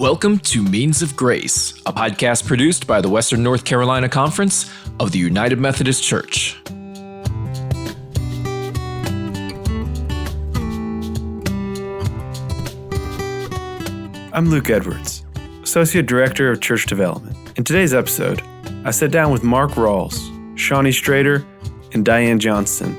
Welcome to Means of Grace, a podcast produced by the Western North Carolina Conference of the United Methodist Church. I'm Luke Edwards, Associate Director of Church Development. In today's episode, I sat down with Mark Rawls, Shonnie Streder, and Diane Johnston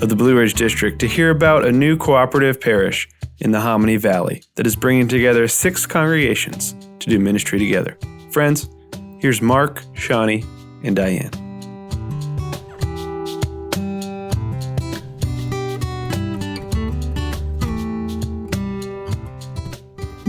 of the Blue Ridge District to hear about a new cooperative parish in the Hominy Valley that is bringing together 6 congregations to do ministry together. Friends, here's Mark, Shawnee, and Diane.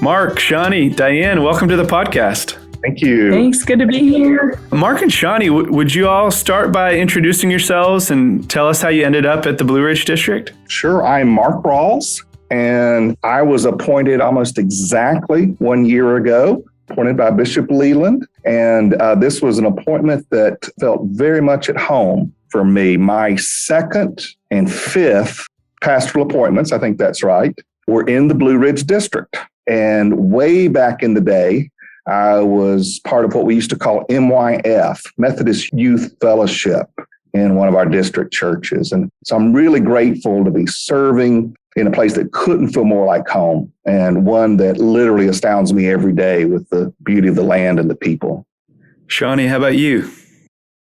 Mark, Shawnee, Diane, welcome to the podcast. Thank you. Thanks. Good to be here. Mark and Shawnee, would you all start by introducing yourselves and tell us how you ended up at the Blue Ridge District? Sure. I'm Mark Rawls, and I was appointed almost exactly 1 year ago, appointed by Bishop Leland. And this was an appointment that felt very much at home for me. My second and fifth pastoral appointments, I think that's right, were in the Blue Ridge District. And way back in the day, I was part of what we used to call MYF, Methodist Youth Fellowship, in one of our district churches. And so I'm really grateful to be serving in a place that couldn't feel more like home, and one that literally astounds me every day with the beauty of the land and the people. Shawnee, how about you?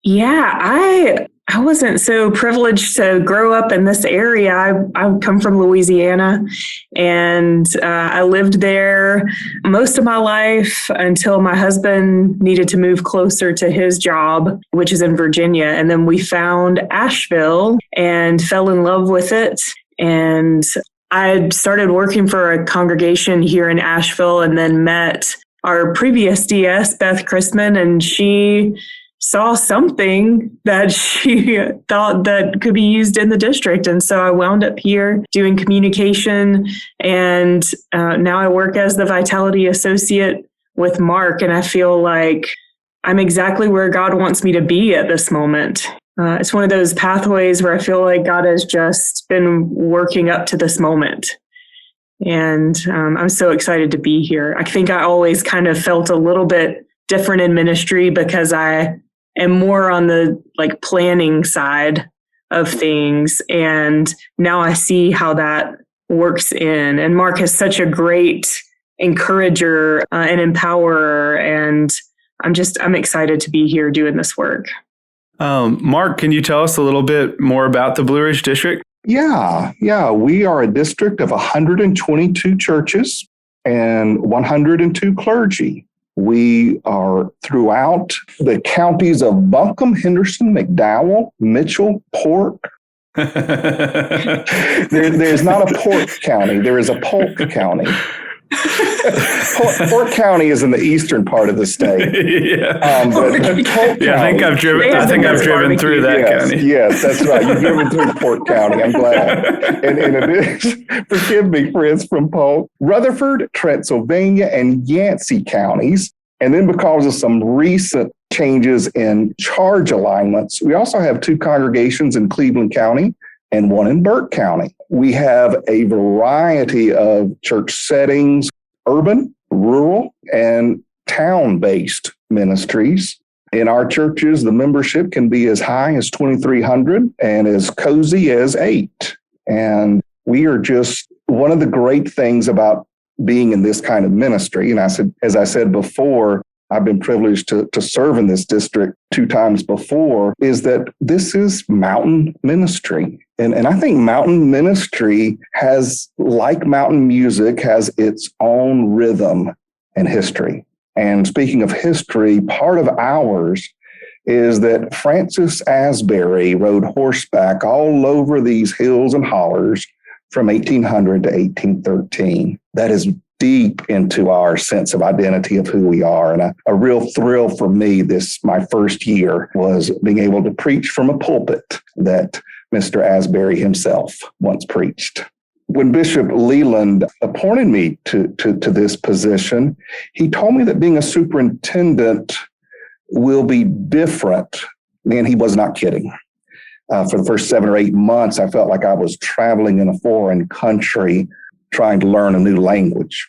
Yeah, I wasn't so privileged to grow up in this area. I come from Louisiana, and I lived there most of my life until my husband needed to move closer to his job, which is in Virginia. And then we found Asheville and fell in love with it. And I started working for a congregation here in Asheville, and then met our previous DS, Beth Chrisman, and she saw something that she thought that could be used in the district. And so I wound up here doing communication, and now I work as the Vitality Associate with Mark, and I feel like I'm exactly where God wants me to be at this moment. It's one of those pathways where I feel like God has just been working up to this moment. And I'm so excited to be here. I think I always kind of felt a little bit different in ministry because I am more on the planning side of things. And now I see how that works in. And Mark is such a great encourager and empowerer. And I'm excited to be here doing this work. Mark, can you tell us a little bit more about the Blue Ridge District? Yeah. We are a district of 122 churches and 102 clergy. We are throughout the counties of Buncombe, Henderson, McDowell, Mitchell, Polk. There's not a Polk County. There is a Polk County. Polk County is in the eastern part of the state. I think I've driven through that county. Yes, that's right. You've driven through Polk County. I'm glad. And in addition, forgive me, friends from Polk, Rutherford, Transylvania, and Yancey counties. And then because of some recent changes in charge alignments, we also have 2 congregations in Cleveland County and 1 in Burke County. We have a variety of church settings, urban, rural, and town-based ministries. In our churches, the membership can be as high as 2,300 and as cozy as 8. And we are just one of the great things about being in this kind of ministry. And as I said before, I've been privileged to serve in this district 2 times before, is that this is mountain ministry. And I think mountain ministry has, like mountain music, has its own rhythm and history. And speaking of history, part of ours is that Francis Asbury rode horseback all over these hills and hollers from 1800 to 1813. That is deep into our sense of identity of who we are. And a real thrill for me my first year was being able to preach from a pulpit that Mr. Asbury himself once preached. When Bishop Leland appointed me to this position, he told me that being a superintendent will be different. Man, he was not kidding. For the first 7 or 8 months, I felt like I was traveling in a foreign country trying to learn a new language.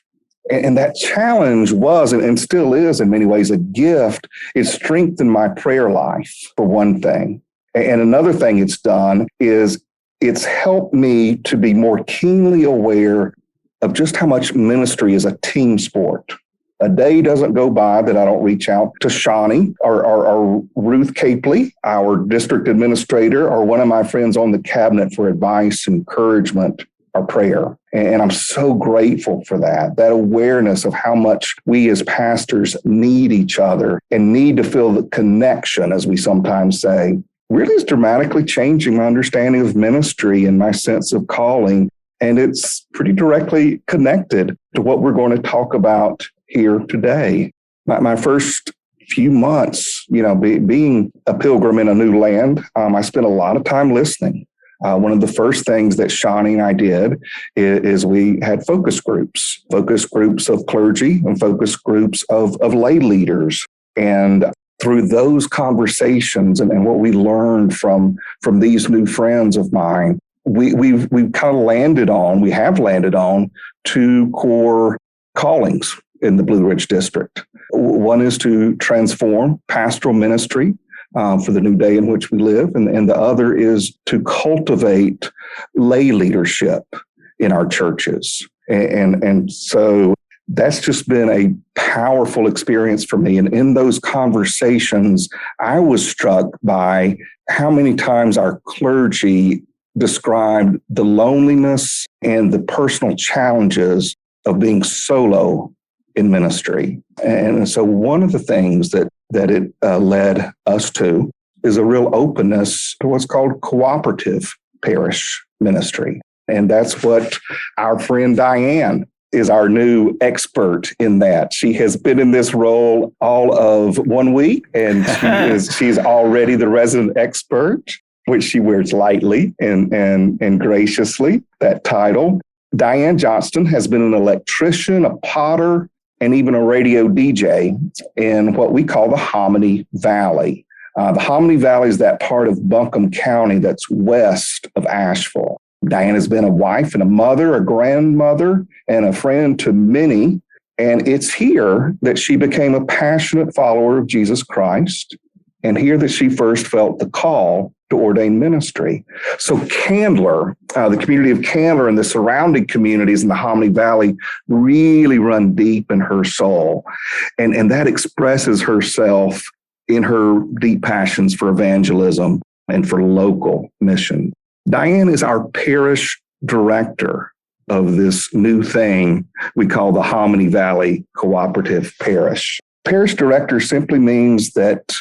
And that challenge was and still is in many ways a gift. It strengthened my prayer life, for one thing. And another thing it's done is it's helped me to be more keenly aware of just how much ministry is a team sport. A day doesn't go by that I don't reach out to Shonnie or Ruth Capley, our district administrator, or one of my friends on the cabinet for advice, encouragement, or prayer. And I'm so grateful for that awareness of how much we as pastors need each other and need to feel the connection, as we sometimes say, really is dramatically changing my understanding of ministry and my sense of calling. And it's pretty directly connected to what we're going to talk about here today. My first few months, being a pilgrim in a new land, I spent a lot of time listening. One of the first things that Shawnee and I did is we had focus groups of clergy and focus groups of lay leaders. And through those conversations and what we learned from these new friends of mine, we've kind of landed on two core callings in the Blue Ridge District. One is to transform pastoral ministry for the new day in which we live, and the other is to cultivate lay leadership in our churches. And so that's just been a powerful experience for me. And in those conversations, I was struck by how many times our clergy described the loneliness and the personal challenges of being solo in ministry. And so one of the things that it led us to is a real openness to what's called Cooperative Parish ministry. And that's what our friend Diane is our new expert in that. She has been in this role all of 1 week, and she's already the resident expert, which she wears lightly and graciously, that title. Diane Johnston has been an electrician, a potter, and even a radio DJ in what we call the Hominy Valley. The Hominy Valley is that part of Buncombe County that's west of Asheville. Diane has been a wife and a mother, a grandmother, and a friend to many. And it's here that she became a passionate follower of Jesus Christ, and here that she first felt the call to ordain ministry. So Candler, the community of Candler and the surrounding communities in the Hominy Valley really run deep in her soul. And that expresses herself in her deep passions for evangelism and for local mission. Diane is our parish director of this new thing we call the Hominy Valley Cooperative Parish. Parish director simply means that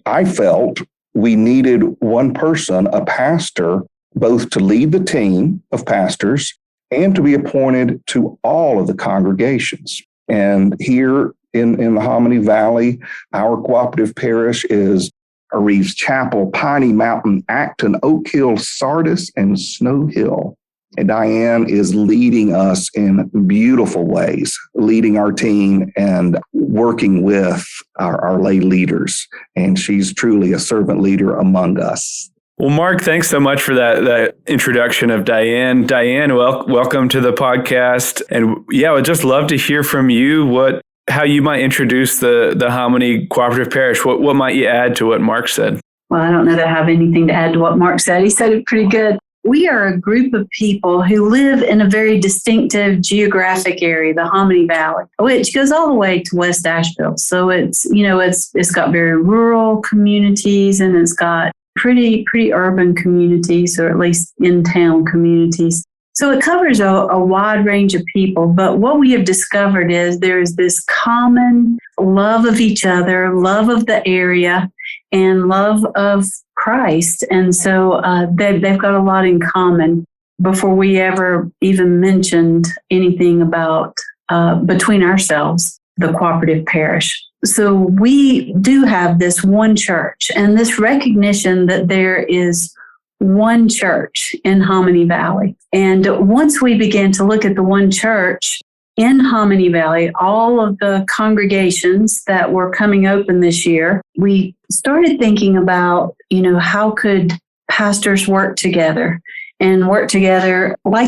I felt we needed one person, a pastor, both to lead the team of pastors and to be appointed to all of the congregations. And here in the Hominy Valley, our cooperative parish is Reeves Chapel, Piney Mountain, Acton, Oak Hill, Sardis, and Snow Hill. And Diane is leading us in beautiful ways, leading our team and working with our lay leaders. And she's truly a servant leader among us. Well, Mark, thanks so much for that introduction of Diane. Diane, welcome to the podcast. And yeah, I would just love to hear from you how you might introduce the Hominy Cooperative Parish. What might you add to what Mark said? Well, I don't know that I have anything to add to what Mark said. He said it pretty good. We are a group of people who live in a very distinctive geographic area, the Hominy Valley, which goes all the way to West Asheville. So it's got very rural communities, and it's got pretty urban communities, or at least in-town communities. So it covers a wide range of people. But what we have discovered is there is this common love of each other, love of the area, and love of Christ. And so they've got a lot in common before we ever even mentioned anything about between ourselves, the cooperative parish. So we do have this one church, and this recognition that there is one church in Hominy Valley. And once we began to look at the one church in Hominy Valley, all of the congregations that were coming open this year, we started thinking about, how could pastors work together like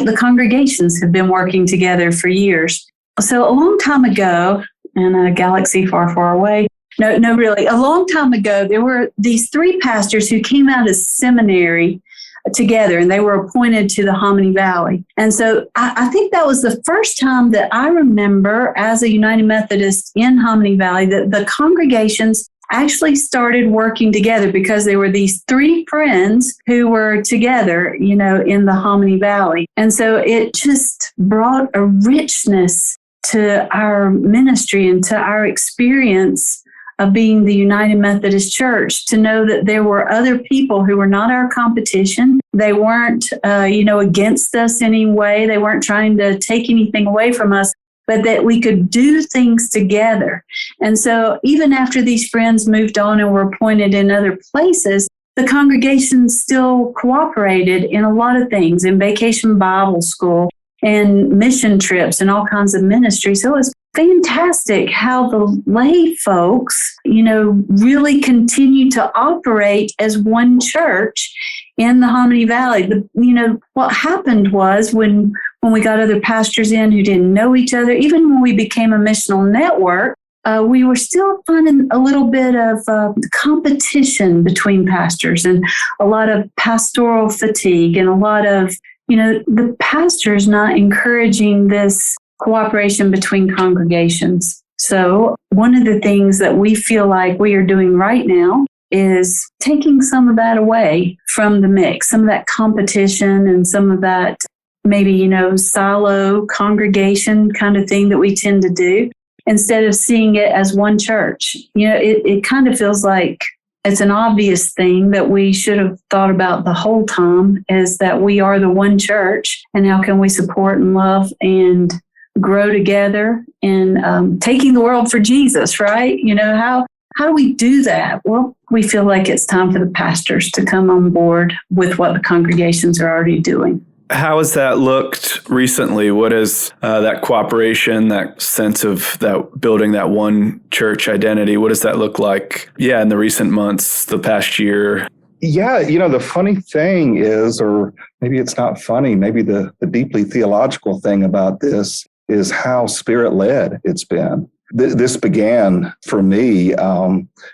the congregations have been working together for years. So a long time ago, in a galaxy far, far away, no, really, a long time ago, there were these three pastors who came out of seminary together, and they were appointed to the Hominy Valley. And so I think that was the first time that I remember as a United Methodist in Hominy Valley that the congregations actually started working together, because there were these three friends who were together, in the Hominy Valley. And so it just brought a richness to our ministry and to our experience of being the United Methodist Church, to know that there were other people who were not our competition. They weren't, against us in any way. They weren't trying to take anything away from us, but that we could do things together. And so even after these friends moved on and were appointed in other places, the congregation still cooperated in a lot of things, in Vacation Bible School and mission trips and all kinds of ministries. So it was fantastic how the lay folks, really continue to operate as one church in the Hominy Valley. What happened was when we got other pastors in who didn't know each other, even when we became a missional network, we were still finding a little bit of competition between pastors, and a lot of pastoral fatigue, and a lot of, the pastors not encouraging this cooperation between congregations. So one of the things that we feel like we are doing right now is taking some of that away from the mix, some of that competition and some of that maybe, silo congregation kind of thing that we tend to do, instead of seeing it as one church. It kind of feels like it's an obvious thing that we should have thought about the whole time, is that we are the one church, and how can we support and love and grow together in taking the world for Jesus, right? How do we do that? Well, we feel like it's time for the pastors to come on board with what the congregations are already doing. How has that looked recently? What is that cooperation, that sense of that building that one church identity? What does that look like? Yeah, in the recent months, the past year. Yeah, the funny thing is, or maybe it's not funny, maybe the deeply theological thing about this is how Spirit-led it's been. This began for me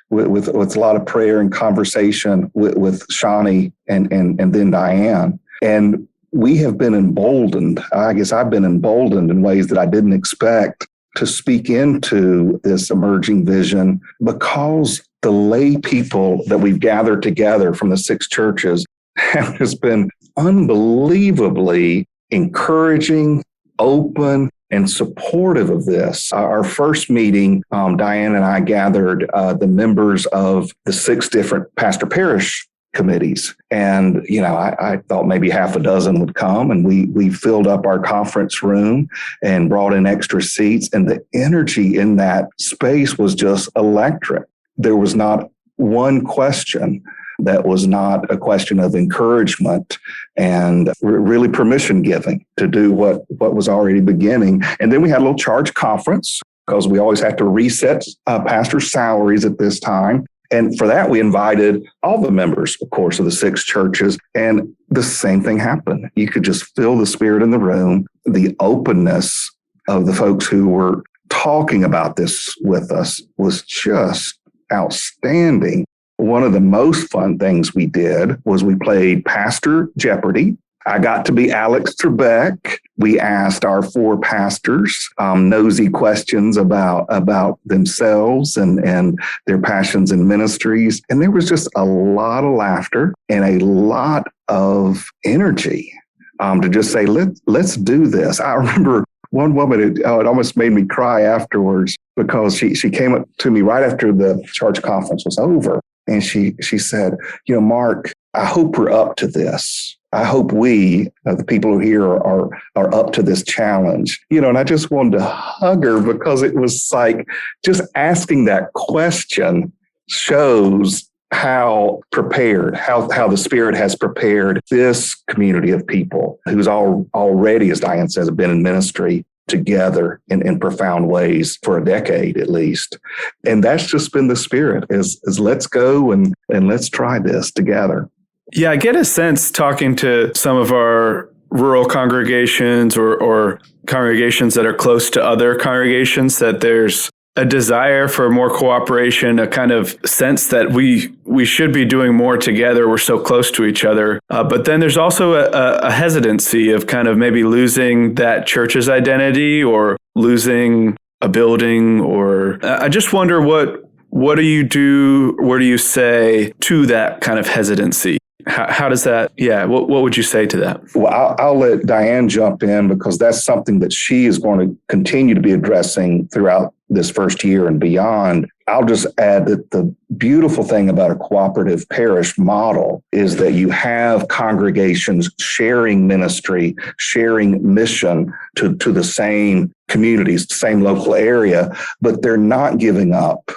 with a lot of prayer and conversation with Shawnee and then Diane. And we have been emboldened. I guess I've been emboldened in ways that I didn't expect to speak into this emerging vision, because the lay people that we've gathered together from the 6 churches have just been unbelievably encouraging, open, and supportive of this. Our first meeting, Diane and I gathered the members of the 6 different pastor parish committees. And, I thought maybe half a dozen would come, and we filled up our conference room and brought in extra seats. And the energy in that space was just electric. There was not one question that was not a question of encouragement and really permission giving to do what was already beginning. And then we had a little charge conference, because we always have to reset pastors' salaries at this time. And for that, we invited all the members, of course, of the 6 churches. And the same thing happened. You could just feel the spirit in the room, the openness of the folks who were talking about this with us was just outstanding. One of the most fun things we did was we played Pastor Jeopardy. I got to be Alex Trebek. We asked our 4 pastors nosy questions about themselves and their passions and ministries. And there was just a lot of laughter and a lot of energy to just say, let's do this. I remember one woman, it almost made me cry afterwards, because she came up to me right after the church conference was over. And she said, Mark, I hope we're up to this. I hope we, the people who are here, are up to this challenge. And I just wanted to hug her, because it was like just asking that question shows how prepared, how the Spirit has prepared this community of people who's already, as Diane says, have been in ministry together in profound ways for a decade at least. And that's just been the Spirit is let's go and let's try this together. Yeah, I get a sense talking to some of our rural congregations or congregations that are close to other congregations, that there's a desire for more cooperation, a kind of sense that we should be doing more together. We're so close to each other. But then there's also a hesitancy of kind of maybe losing that church's identity or losing a building. Or I just wonder what do you do? What do you say to that kind of hesitancy? How does that, what would you say to that? Well, I'll let Diane jump in because that's something that she is going to continue to be addressing throughout this first year and beyond. I'll just add that the beautiful thing about a cooperative parish model is that you have congregations sharing ministry, sharing mission to the same communities, same local area, but they're not giving up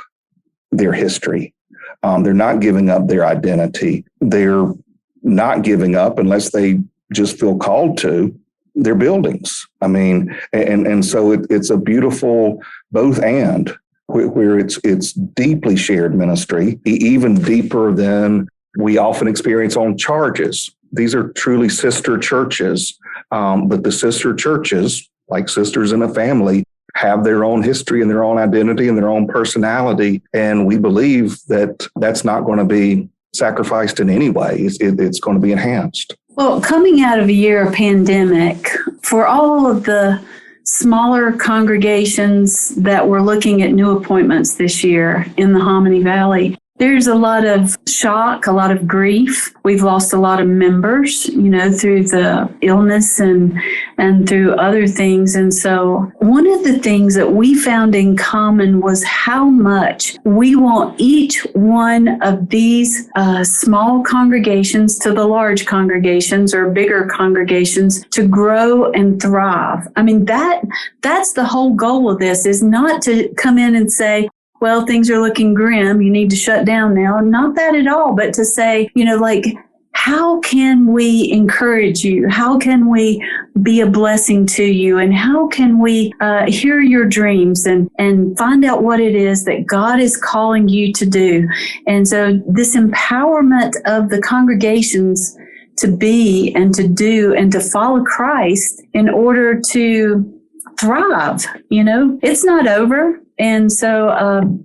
their history. They're not giving up their identity. They're not giving up, unless they just feel called to, their buildings. I mean, and so it's a beautiful both and, where it's deeply shared ministry, even deeper than we often experience on charges. These are truly sister churches, but the sister churches, like sisters in a family, have their own history and their own identity and their own personality. And we believe that that's not going to be sacrificed in any way. It's going to be enhanced. Well, coming out of a year of pandemic, for all of the smaller congregations that were looking at new appointments this year in the Hominy Valley, there's a lot of shock, a lot of grief. We've lost a lot of members, through the illness and through other things. And so one of the things that we found in common was how much we want each one of these small congregations to the large congregations or bigger congregations to grow and thrive. I mean, that's the whole goal of this, is not to come in and say, well, things are looking grim, you need to shut down now. Not that at all, but to say, how can we encourage you? How can we be a blessing to you? And how can we hear your dreams and find out what it is that God is calling you to do? And so this empowerment of the congregations to be and to do and to follow Christ in order to thrive, it's not over. And so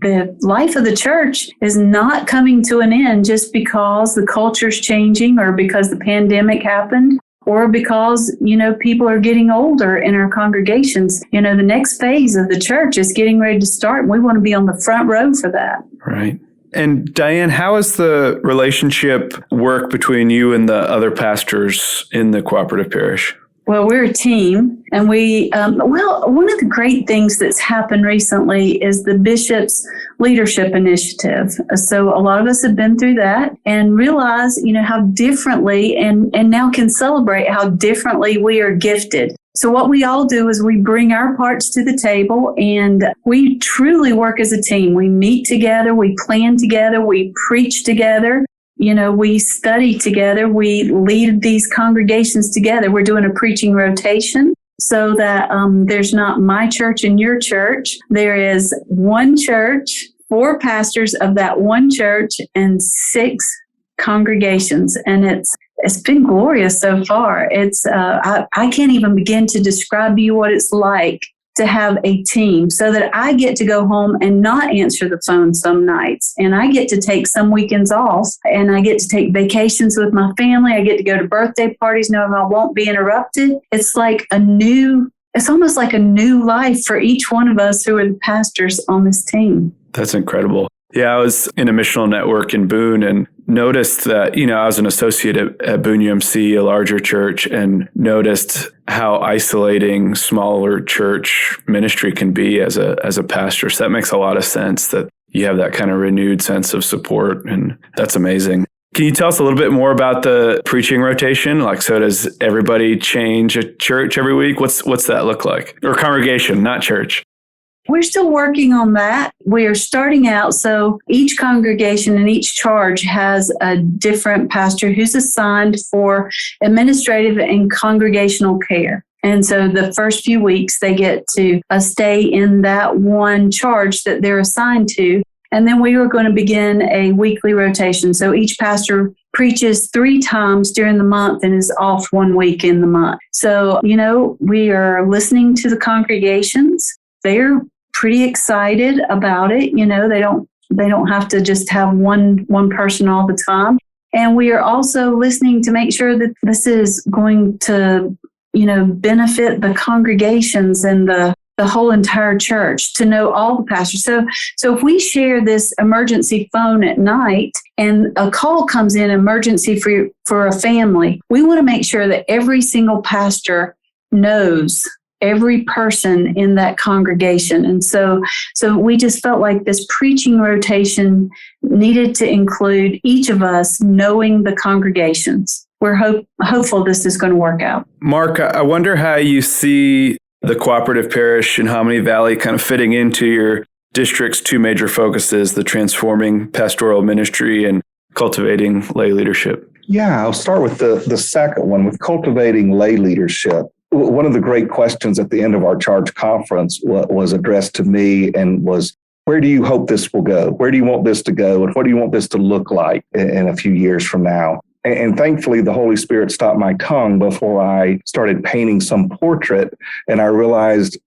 the life of the church is not coming to an end just because the culture's changing or because the pandemic happened or because, people are getting older in our congregations. The next phase of the church is getting ready to start, and we want to be on the front row for that. Right. And Diane, how is the relationship work between you and the other pastors in the cooperative parish? Well, we're a team, and one of the great things that's happened recently is the Bishop's Leadership Initiative. So a lot of us have been through that and realize, how differently and now can celebrate how differently we are gifted. So what we all do is we bring our parts to the table, and we truly work as a team. We meet together, we plan together, we preach together. We study together. We lead these congregations together. We're doing a preaching rotation so that there's not my church and your church. There is one church, 4 pastors of that one church, and 6 congregations. And it's been glorious so far. It's I can't even begin to describe to you what it's like to have a team, so that I get to go home and not answer the phone some nights. And I get to take some weekends off, and I get to take vacations with my family. I get to go to birthday parties knowing I won't be interrupted. It's almost like a new life for each one of us who are the pastors on this team. That's incredible. Yeah, I was in a missional network in Boone and noticed that, I was an associate at Boone UMC, a larger church, and noticed how isolating smaller church ministry can be as a pastor. So that makes a lot of sense that you have that kind of renewed sense of support, and that's amazing. Can you tell us a little bit more about the preaching rotation? So does everybody change a church every week? What's that look like? Or congregation, not church? We're still working on that. We are starting out. So each congregation and each charge has a different pastor who's assigned for administrative and congregational care. And so the first few weeks they get to stay in that one charge that they're assigned to. And then we were going to begin a weekly rotation. So each pastor preaches 3 times during the month and is off 1 week in the month. So, we are listening to the congregations. They're pretty excited about it. They don't have to just have one person all the time. And we are also listening to make sure that this is going to, benefit the congregations and the whole entire church, to know all the pastors. So if we share this emergency phone at night and a call comes in, emergency for a family, we want to make sure that every single pastor knows every person in that congregation. And so we just felt like this preaching rotation needed to include each of us knowing the congregations. We're hopeful this is going to work out. Mark, I wonder how you see the Cooperative Parish in Hominy Valley kind of fitting into your district's 2 major focuses, the transforming pastoral ministry and cultivating lay leadership. Yeah, I'll start with the second one, with cultivating lay leadership. One of the great questions at the end of our charge conference was addressed to me and was, where do you hope this will go? Where do you want this to go? And what do you want this to look like in a few years from now? And thankfully, the Holy Spirit stopped my tongue before I started painting some portrait. And I realized,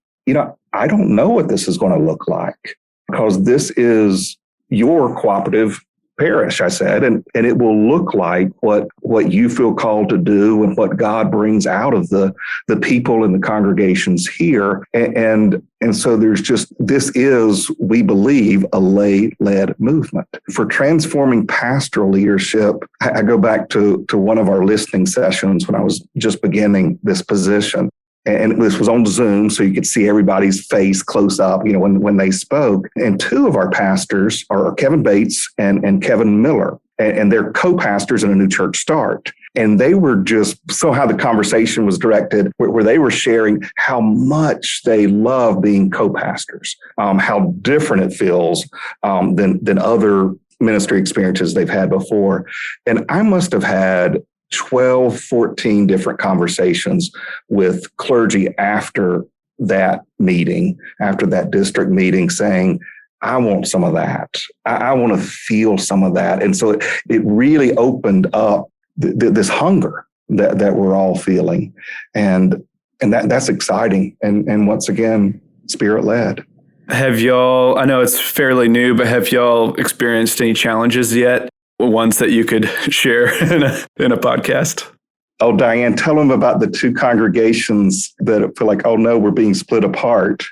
I don't know what this is going to look like, because this is your cooperative parish, I said, and it will look like what you feel called to do and what God brings out of the people and the congregations here. And so this is, we believe, a lay-led movement. For transforming pastoral leadership, I go back to one of our listening sessions when I was just beginning this position. And this was on Zoom, so you could see everybody's face close up, when they spoke. And 2 of our pastors are Kevin Bates and Kevin Miller, and they're co-pastors in a new church start. And they were just, somehow the conversation was directed where they were sharing how much they love being co-pastors, how different it feels than other ministry experiences they've had before. And I must have had 12, 14 different conversations with clergy after that meeting, after that district meeting, saying, I want some of that. I want to feel some of that. And so it really opened up this hunger that we're all feeling. And that's exciting. And once again, Spirit-led. Have y'all, I know it's fairly new, but have y'all experienced any challenges yet? Ones that you could share in a podcast? Oh, Diane, tell them about the 2 congregations that feel like, oh no, we're being split apart,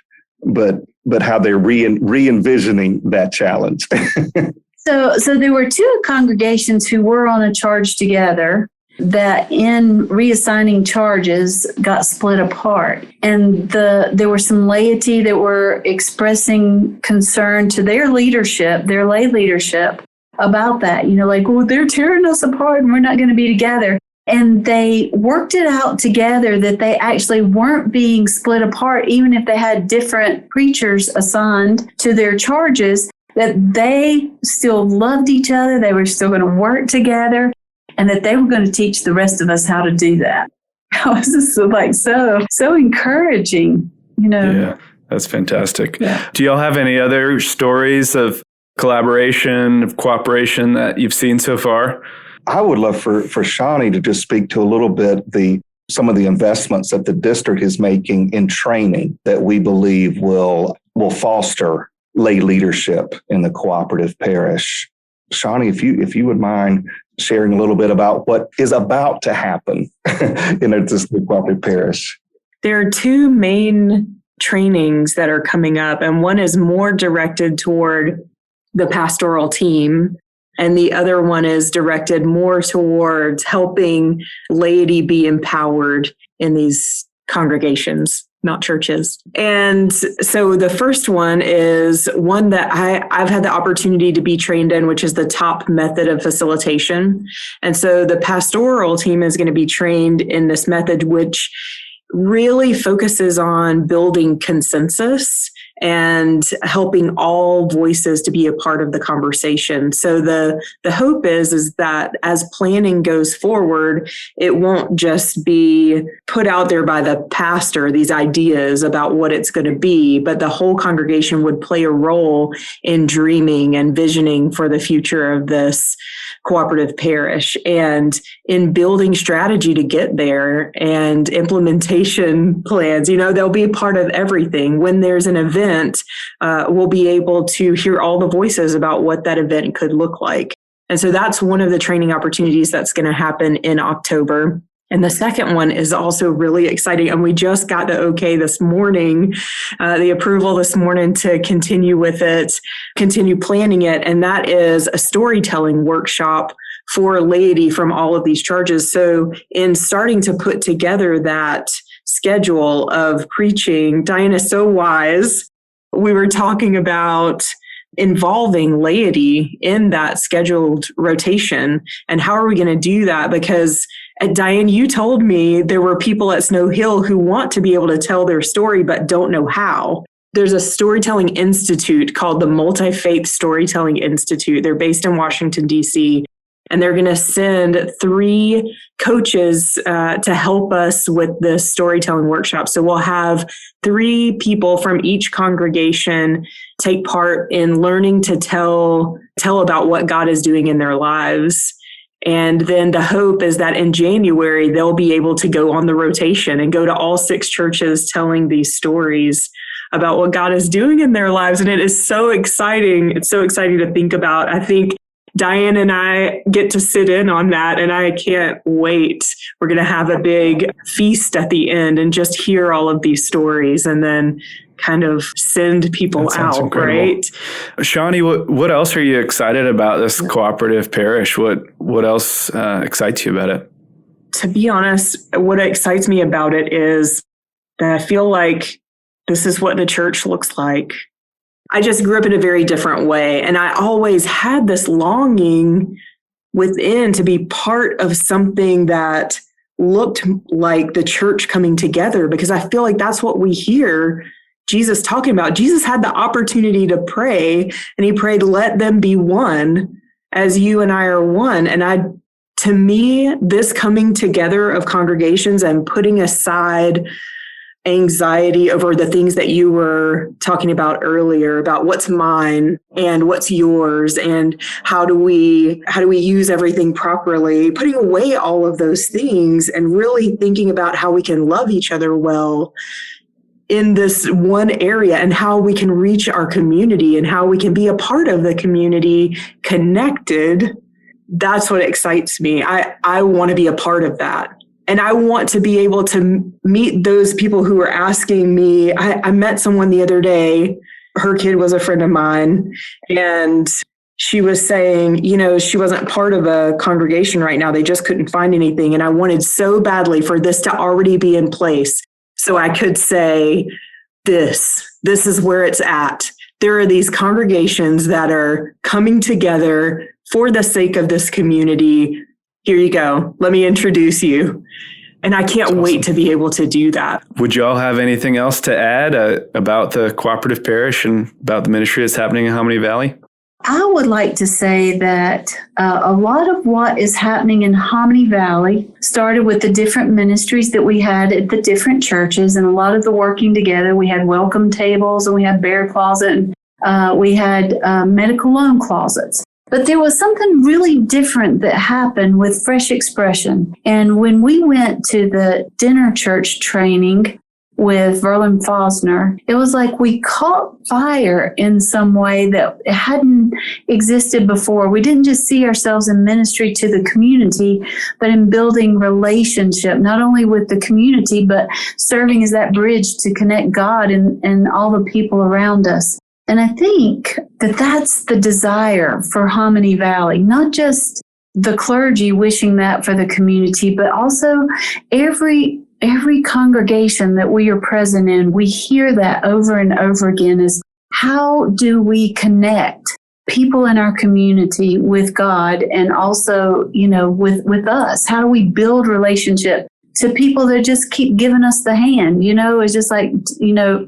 but how they're re-envisioning that challenge. So there were 2 congregations who were on a charge together that in reassigning charges got split apart. And there were some laity that were expressing concern to their leadership, their lay leadership, about that, they're tearing us apart and we're not going to be together. And they worked it out together that they actually weren't being split apart, even if they had different preachers assigned to their charges, that they still loved each other, they were still going to work together, and that they were going to teach the rest of us how to do that. It was just so encouraging, Yeah, that's fantastic. Yeah. Do y'all have any other stories of collaboration, of cooperation that you've seen so far? I would love for Shawnee to just speak to a little bit some of the investments that the district is making in training that we believe will foster lay leadership in the cooperative parish. Shawnee, if you would mind sharing a little bit about what is about to happen in the cooperative parish. There are 2 main trainings that are coming up, and one is more directed toward the pastoral team, and the other one is directed more towards helping laity be empowered in these congregations, not churches. And so the first one is one that I've had the opportunity to be trained in, which is the top method of facilitation. And so the pastoral team is going to be trained in this method, which really focuses on building consensus and helping all voices to be a part of the conversation. So the hope is that as planning goes forward, it won't just be put out there by the pastor, these ideas about what it's going to be, but the whole congregation would play a role in dreaming and visioning for the future of this cooperative parish and in building strategy to get there and implementation plans. They'll be a part of everything. When there's an event, we'll be able to hear all the voices about what that event could look like. And so that's one of the training opportunities that's going to happen in October. And the second one is also really exciting. And we just got the okay this morning, the approval this morning to continue with it, continue planning it. And that is a storytelling workshop for laity from all of these charges. So in starting to put together that schedule of preaching, Diane is so wise. We were talking about involving laity in that scheduled rotation. And how are we going to do that? Because Diane, you told me there were people at Snow Hill who want to be able to tell their story, but don't know how. There's a storytelling institute called the Multi-Faith Storytelling Institute. They're based in Washington, D.C., and they're going to send 3 coaches to help us with this storytelling workshop. So we'll have 3 people from each congregation take part in learning to tell about what God is doing in their lives. And then the hope is that in January, they'll be able to go on the rotation and go to all 6 churches telling these stories about what God is doing in their lives. And it is so exciting. It's so exciting to think about. I think Diane and I get to sit in on that, and I can't wait. We're going to have a big feast at the end and just hear all of these stories and then kind of send people out, incredible. Right? Shawnee, what else are you excited about this cooperative parish? What else excites you about it? To be honest, what excites me about it is that I feel like this is what the church looks like. I just grew up in a very different way, and I always had this longing within to be part of something that looked like the church coming together, because I feel like that's what we hear Jesus talking about. Jesus had the opportunity to pray, and he prayed, "Let them be one as you and I are one." And to me, this coming together of congregations and putting aside anxiety over the things that you were talking about earlier, about what's mine and what's yours, and how do we use everything properly, putting away all of those things and really thinking about how we can love each other well in this one area, and how we can reach our community and how we can be a part of the community connected. That's what excites me. I want to be a part of that. And I want to be able to meet those people who are asking me. I met someone the other day. Her kid was a friend of mine, and she was saying, she wasn't part of a congregation right now. They just couldn't find anything. And I wanted so badly for this to already be in place, so I could say, this is where it's at. There are these congregations that are coming together for the sake of this community. Here you go. Let me introduce you. And I can't wait to be able to do that. Would you all have anything else to add about the cooperative parish and about the ministry that's happening in Hominy Valley? I would like to say that a lot of what is happening in Hominy Valley started with the different ministries that we had at the different churches, and a lot of the working together. We had welcome tables, and we had bear closet, and we had medical loan closets. But there was something really different that happened with Fresh Expression. And when we went to the dinner church training with Verlin Fosner, it was like we caught fire in some way that hadn't existed before. We didn't just see ourselves in ministry to the community, but in building relationship, not only with the community, but serving as that bridge to connect God and all the people around us. And I think that that's the desire for Hominy Valley, not just the clergy wishing that for the community, but also every congregation that we are present in. We hear that over and over again is, how do we connect people in our community with God and also, with us? How do we build relationship to people that just keep giving us the hand. It's just like,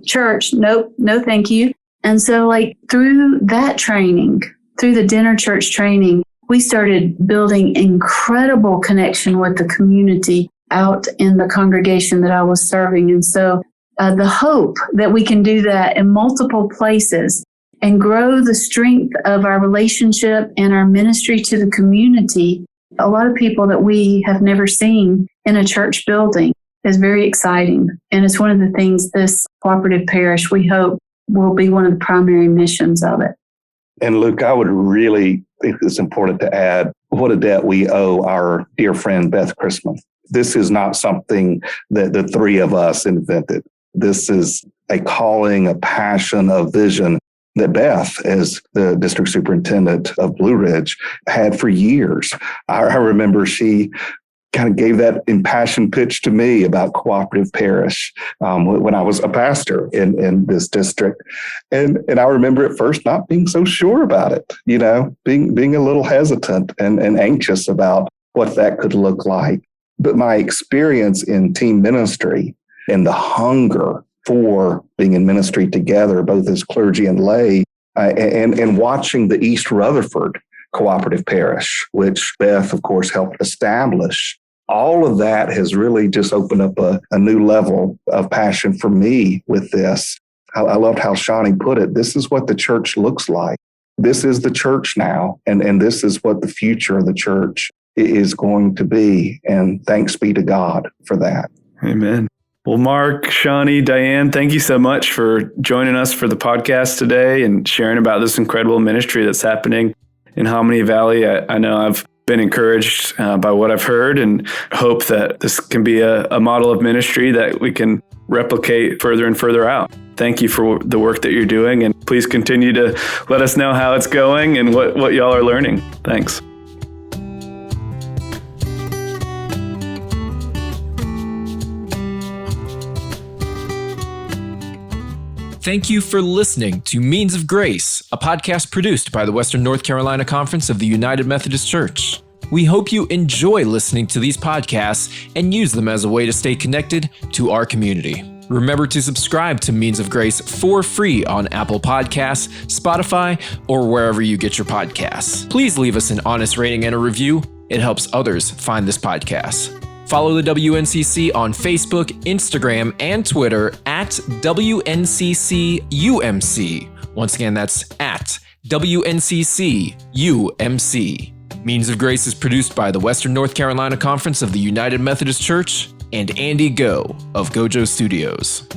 church, nope, no, thank you. And so like through that training, through the dinner church training, we started building incredible connection with the community out in the congregation that I was serving. And so the hope that we can do that in multiple places and grow the strength of our relationship and our ministry to the community, a lot of people that we have never seen in a church building, is very exciting. And it's one of the things this cooperative parish, we hope, will be one of the primary missions of it. And Luke, I would really think it's important to add what a debt we owe our dear friend Beth Christman. This is not something that the three of us invented. This is a calling, a passion, a vision that Beth, as the district superintendent of Blue Ridge, had for years. I remember she kind of gave that impassioned pitch to me about Cooperative Parish when I was a pastor in this district. And I remember at first not being so sure about it, being a little hesitant and anxious about what that could look like. But my experience in team ministry and the hunger for being in ministry together, both as clergy and lay, and watching the East Rutherford Cooperative Parish, which Beth, of course, helped establish. All of that has really just opened up a new level of passion for me with this. I loved how Shonnie put it. This is what the church looks like. This is the church now, and this is what the future of the church is going to be. And thanks be to God for that. Amen. Well, Mark, Shawnee, Diane, thank you so much for joining us for the podcast today and sharing about this incredible ministry that's happening in Hominy Valley. I know I've been encouraged by what I've heard and hope that this can be a model of ministry that we can replicate further and further out. Thank you for the work that you're doing, and please continue to let us know how it's going and what y'all are learning. Thanks. Thank you for listening to Means of Grace, a podcast produced by the Western North Carolina Conference of the United Methodist Church. We hope you enjoy listening to these podcasts and use them as a way to stay connected to our community. Remember to subscribe to Means of Grace for free on Apple Podcasts, Spotify, or wherever you get your podcasts. Please leave us an honest rating and a review. It helps others find this podcast. Follow the WNCC on Facebook, Instagram, and Twitter at WNCCUMC. Once again, that's at WNCCUMC. Means of Grace is produced by the Western North Carolina Conference of the United Methodist Church and Andy Go of Gojo Studios.